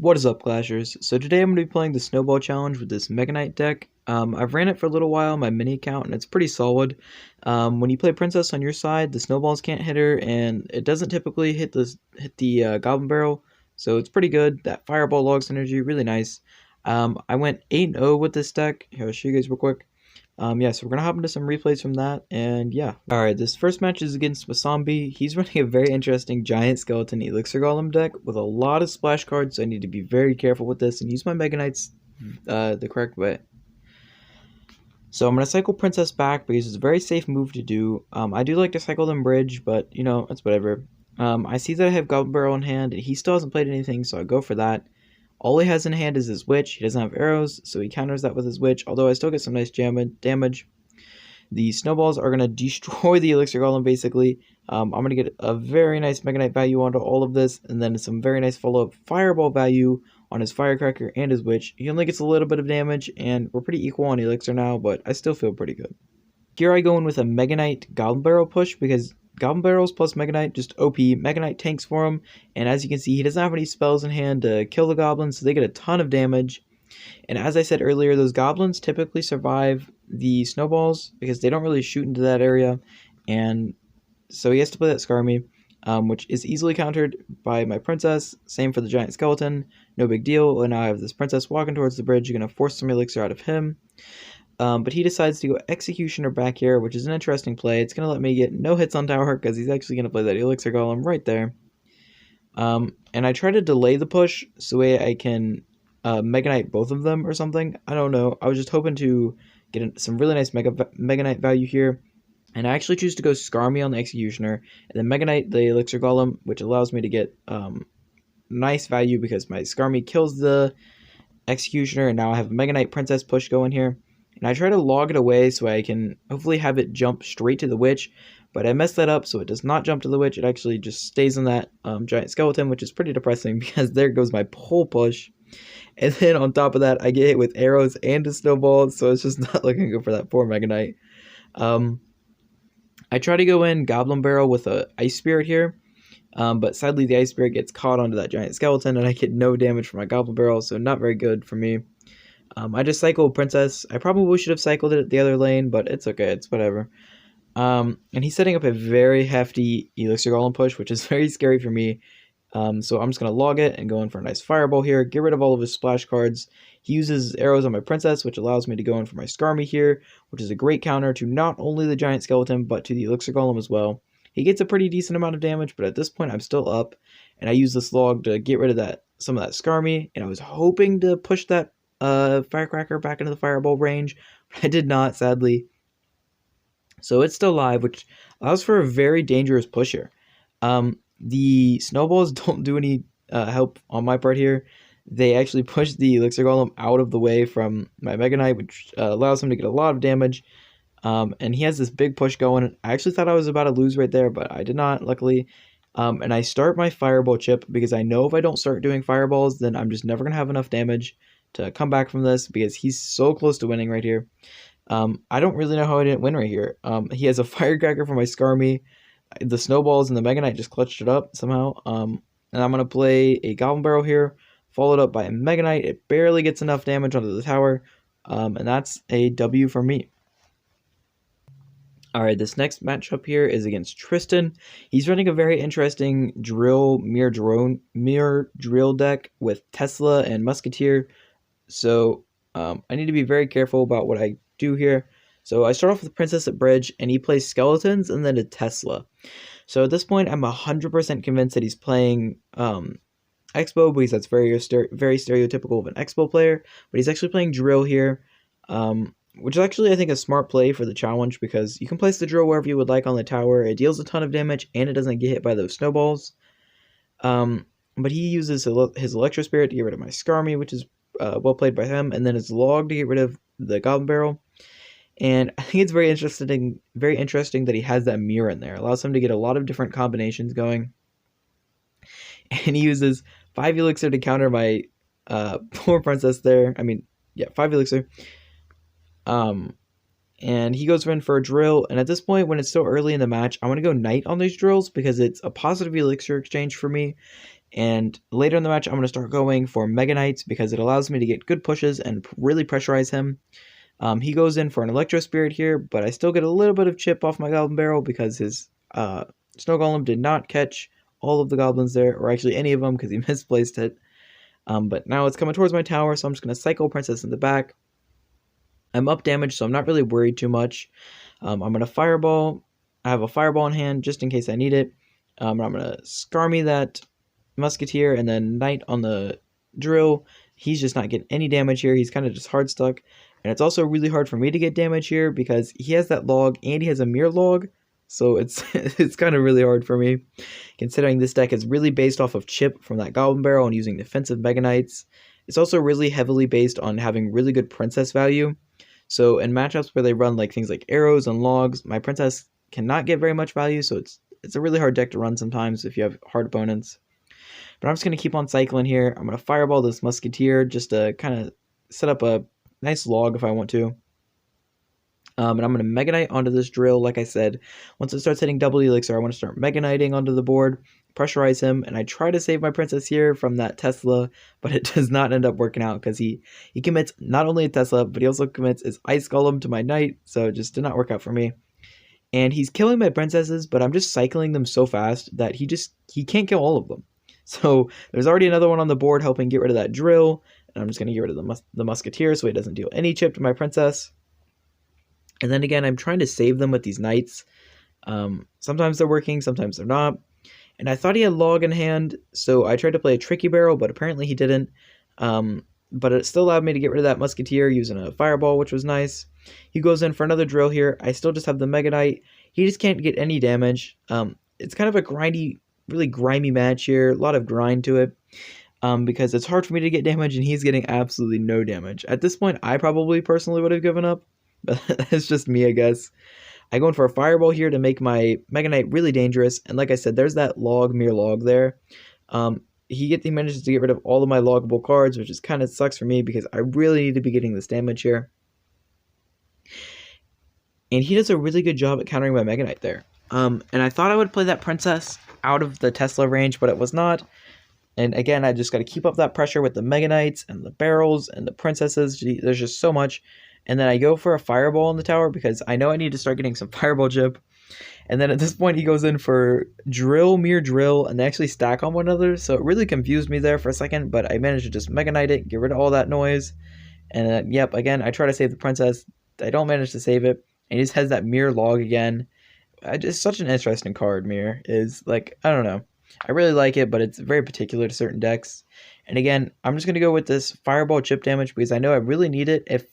What is up, Clashers? So today I'm going to be playing the Snowball Challenge with this Mega Knight deck. I've ran it for a little while on my mini account, and it's pretty solid. When you play Princess on your side, the Snowballs can't hit her, and it doesn't typically hit the Goblin Barrel, so it's pretty good. That Fireball log synergy, really nice. I went 8-0 with this deck. Here, I'll show you guys real quick. Yeah, so we're going to hop into some replays from that, and yeah. Alright, this first match is against Wasambi. He's running a very interesting Giant Skeleton Elixir Golem deck with a lot of splash cards, so I need to be very careful with this and use my Mega Knights the correct way. So I'm going to cycle Princess back because it's a very safe move to do. I do like to cycle them Bridge, but, you know, it's whatever. I see that I have Goblin Barrel in hand, and he still hasn't played anything, so I go for that. All he has in hand is his Witch. He doesn't have arrows, so he counters that with his Witch, although I still get some nice damage. The Snowballs are going to destroy the Elixir Golem, basically. I'm going to get a very nice Mega Knight value onto all of this, and then some very nice follow-up Fireball value on his Firecracker and his Witch. He only gets a little bit of damage, and we're pretty equal on Elixir now, but I still feel pretty good. Here I go in with a Mega Knight Goblin Barrel push, because Goblin Barrels plus Mega Knight, just OP. Mega Knight tanks for him, and as you can see, he doesn't have any spells in hand to kill the goblins, so they get a ton of damage. And as I said earlier, those goblins typically survive the snowballs because they don't really shoot into that area, and so he has to play that Skarmy, which is easily countered by my princess. Same for the giant skeleton, no big deal. And now I have this princess walking towards the bridge. You're going to force some elixir out of him. But he decides to go Executioner back here, which is an interesting play. It's going to let me get no hits on tower because he's actually going to play that Elixir Golem right there. And I try to delay the push so I can Mega Knight both of them or something. I don't know. I was just hoping to get some really nice Mega Knight value here. And I actually choose to go Skarmy on the Executioner, and then Mega Knight the Elixir Golem, which allows me to get nice value because my Skarmy kills the Executioner, and now I have a Mega Knight Princess push going here. And I try to log it away so I can hopefully have it jump straight to the Witch, but I messed that up so it does not jump to the Witch. It actually just stays on that Giant Skeleton, which is pretty depressing because there goes my whole push. And then on top of that, I get hit with arrows and a snowball, so it's just not looking good for that poor Mega Knight. I try to go in Goblin Barrel with a Ice Spirit here, but sadly the Ice Spirit gets caught onto that Giant Skeleton, and I get no damage from my Goblin Barrel, so not very good for me. I just cycled Princess. I probably should have cycled it at the other lane, but it's okay. It's whatever. And he's setting up a very hefty Elixir Golem push, which is very scary for me. So I'm just going to log it and go in for a nice Fireball here. Get rid of all of his splash cards. He uses arrows on my Princess, which allows me to go in for my Skarmy here, which is a great counter to not only the Giant Skeleton, but to the Elixir Golem as well. He gets a pretty decent amount of damage, but at this point I'm still up. And I use this log to get rid of some of that Skarmy. And I was hoping to push that Firecracker back into the Fireball range, but I did not, sadly. So it's still live, which allows for a very dangerous push here. The snowballs don't do any help on my part here. They actually push the Elixir Golem out of the way from my Mega Knight, which allows him to get a lot of damage. And he has this big push going. I actually thought I was about to lose right there, but I did not, luckily. And I start my Fireball chip because I know if I don't start doing Fireballs, then I'm just never going to have enough damage to come back from this because he's so close to winning right here. I don't really know how I didn't win right here. He has a Firecracker for my Skarmy. The snowballs and the Mega Knight just clutched it up somehow. And I'm going to play a Goblin Barrel here, followed up by a Mega Knight. It barely gets enough damage onto the tower. And that's a W for me. Alright, this next matchup here is against Tristan. He's running a very interesting mirror drill deck with Tesla and Musketeer. So I need to be very careful about what I do here. So I start off with Princess at bridge, and he plays Skeletons and then a Tesla. So at this point, I'm 100% convinced that he's playing Expo, because that's very stereotypical of an Expo player. But he's actually playing Drill here, which is actually, I think, a smart play for the challenge, because you can place the Drill wherever you would like on the tower. It deals a ton of damage, and it doesn't get hit by those snowballs. But he uses his Electro Spirit to get rid of my Skarmy, which is well played by him, and then his Log to get rid of the Goblin Barrel. And I think it's very interesting that he has that mirror in there. It allows him to get a lot of different combinations going. And he uses 5 Elixir to counter my poor Princess there. I mean, yeah, 5 Elixir. And he goes in for a Drill. And at this point, when it's still early in the match, I want to go Knight on these Drills because it's a positive Elixir exchange for me. And later in the match, I'm going to start going for Mega Knights because it allows me to get good pushes and really pressurize him. He goes in for an Electro Spirit here, but I still get a little bit of chip off my Goblin Barrel because his Snow Golem did not catch all of the goblins there, or actually any of them because he misplaced it. But now it's coming towards my tower, so I'm just going to Cycle Princess in the back. I'm up damage, so I'm not really worried too much. I'm going to Fireball. I have a Fireball in hand just in case I need it. I'm going to Skarmy that Musketeer and then Knight on the Drill. He's just not getting any damage here. He's kind of just hard stuck. And it's also really hard for me to get damage here because he has that log and he has a mirror log. So it's it's kind of really hard for me, considering this deck is really based off of chip from that Goblin Barrel and using defensive Mega Knights. It's also really heavily based on having really good princess value. So in matchups where they run like things like arrows and logs, my princess cannot get very much value, so it's a really hard deck to run sometimes if you have hard opponents. But I'm just going to keep on cycling here. I'm going to Fireball this Musketeer just to kind of set up a nice log if I want to. And I'm going to Mega Knight onto this Drill, like I said. Once it starts hitting double Elixir, I want to start Mega Knighting onto the board, pressurize him, and I try to save my princess here from that Tesla, but it does not end up working out because he commits not only a Tesla, but he also commits his Ice Golem to my Knight, so it just did not work out for me. And he's killing my princesses, but I'm just cycling them so fast that he can't kill all of them. So there's already another one on the board helping get rid of that Drill, and I'm just going to get rid of the Musketeer so he doesn't deal any chip to my princess. And then again, I'm trying to save them with these Knights. Sometimes they're working, sometimes they're not. And I thought he had log in hand, so I tried to play a Tricky Barrel, but apparently he didn't. But it still allowed me to get rid of that Musketeer using a Fireball, which was nice. He goes in for another Drill here. I still just have the Mega Knight. He just can't get any damage. It's kind of a grindy, really grimy match here. A lot of grind to it. Because it's hard for me to get damage, and he's getting absolutely no damage. At this point, I probably personally would have given up. But that's just me, I guess. I go in for a Fireball here to make my Mega Knight really dangerous. And like I said, there's that mirror log there. He manages to get rid of all of my loggable cards, which is kind of sucks for me because I really need to be getting this damage here. And he does a really good job at countering my Mega Knight there. And I thought I would play that Princess out of the Tesla range, but it was not. And again, I just got to keep up that pressure with the Mega Knights and the Barrels and the Princesses. There's just so much. And then I go for a Fireball in the tower because I know I need to start getting some Fireball chip. And then at this point, he goes in for Drill, Mirror Drill, and they actually stack on one another. So it really confused me there for a second, but I managed to just Mega Knight it, get rid of all that noise. And then, yep, again, I try to save the Princess. I don't manage to save it. And he just has that Mirror log again. It's such an interesting card, Mirror. Is like, I don't know. I really like it, but it's very particular to certain decks. And again, I'm just going to go with this Fireball chip damage because I know I really need it if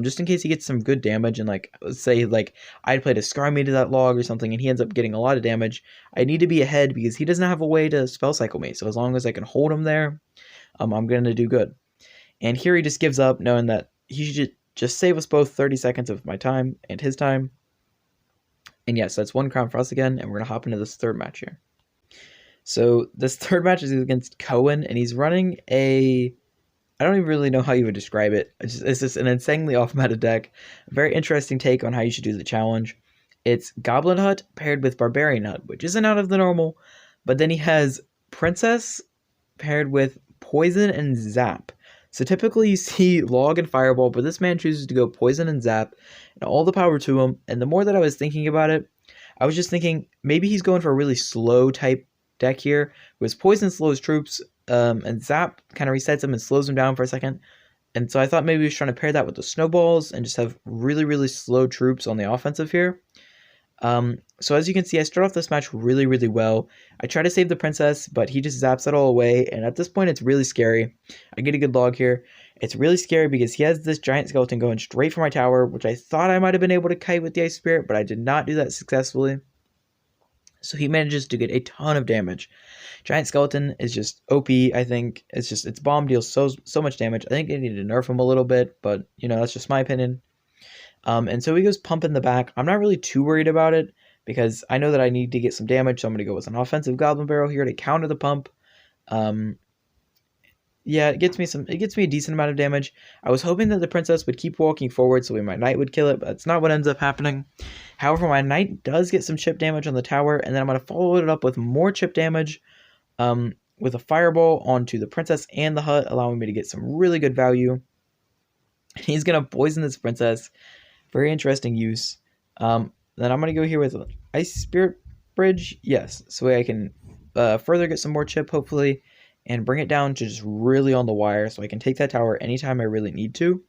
just in case he gets some good damage and like say like I played a Skarmy to that log or something and he ends up getting a lot of damage, I need to be ahead because he doesn't have a way to spell cycle me. So as long as I can hold him there, I'm going to do good. And here he just gives up knowing that he should just save us both 30 seconds of my time and his time. And yes, that's one crown for us again, and we're going to hop into this third match here. So this third match is against Cohen, and he's running a... I don't even really know how you would describe it. It's just an insanely off-meta deck. A very interesting take on how you should do the challenge. It's Goblin Hut paired with Barbarian Hut, which isn't out of the normal. But then he has Princess paired with Poison and Zap. So typically you see Log and Fireball, but this man chooses to go Poison and Zap. And all the power to him. And the more that I was thinking about it, I was just thinking maybe he's going for a really slow type deck here. Because Poison slows troops. And Zap kind of resets him and slows him down for a second. And so I thought maybe he was trying to pair that with the snowballs and just have really, really slow troops on the offensive here. So as you can see, I start off this match really, really well. I try to save the princess, but he just zaps it all away. And at this point, it's really scary. I get a good log here. It's really scary because he has this giant skeleton going straight for my tower, which I thought I might have been able to kite with the Ice Spirit, but I did not do that successfully. So he manages to get a ton of damage. Giant Skeleton is just OP, I think. Its bomb deals so much damage. I think they need to nerf him a little bit, but, you know, that's just my opinion. And so he goes Pump in the back. I'm not really too worried about it because I know that I need to get some damage, so I'm going to go with an offensive Goblin Barrel here to counter the Pump. Yeah, it gets me a decent amount of damage. I was hoping that the princess would keep walking forward so my knight would kill it, but that's not what ends up happening. However, my knight does get some chip damage on the tower, and then I'm going to follow it up with more chip damage. with a fireball onto the princess and the hut, allowing me to get some really good value. He's going to poison this princess. Very interesting use. Then I'm going to go here with Ice Spirit Bridge. Yes, so I can further get some more chip, hopefully, and bring it down to just really on the wire so I can take that tower anytime I really need to.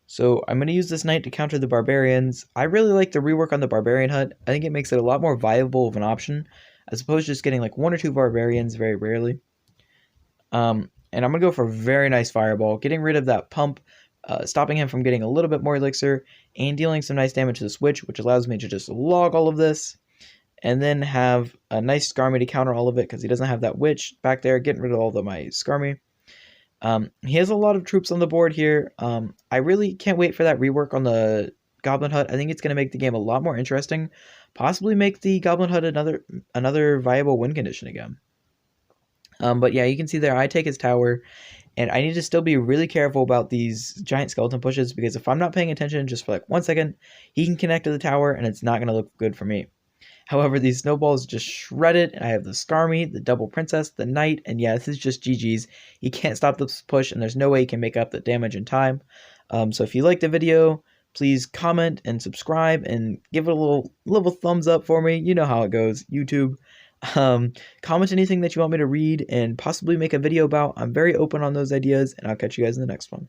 So I'm going to use this knight to counter the barbarians. I really like the rework on the barbarian hut. I think it makes it a lot more viable of an option, as opposed to just getting like 1 or 2 barbarians very rarely. And I'm going to go for a very nice fireball, getting rid of that pump, stopping him from getting a little bit more elixir, and dealing some nice damage to the switch, which allows me to just log all of this, and then have a nice Skarmy to counter all of it, because he doesn't have that witch back there, getting rid of all of my Skarmy. He has a lot of troops on the board here. I really can't wait for that rework on the Goblin Hut. I think it's going to make the game a lot more interesting, possibly make the Goblin Hut another viable win condition again. But yeah, you can see there, I take his tower, and I need to still be really careful about these giant skeleton pushes, because if I'm not paying attention just for like 1 second, he can connect to the tower, and it's not going to look good for me. However, these snowballs just shred it. I have the Skarmy, the double princess, the knight, and yeah, this is just GG's. He can't stop this push, and there's no way he can make up the damage in time. So if you liked the video, please comment and subscribe, and give it a little thumbs up for me. You know how it goes, YouTube. Comment anything that you want me to read and possibly make a video about. I'm very open on those ideas, and I'll catch you guys in the next one.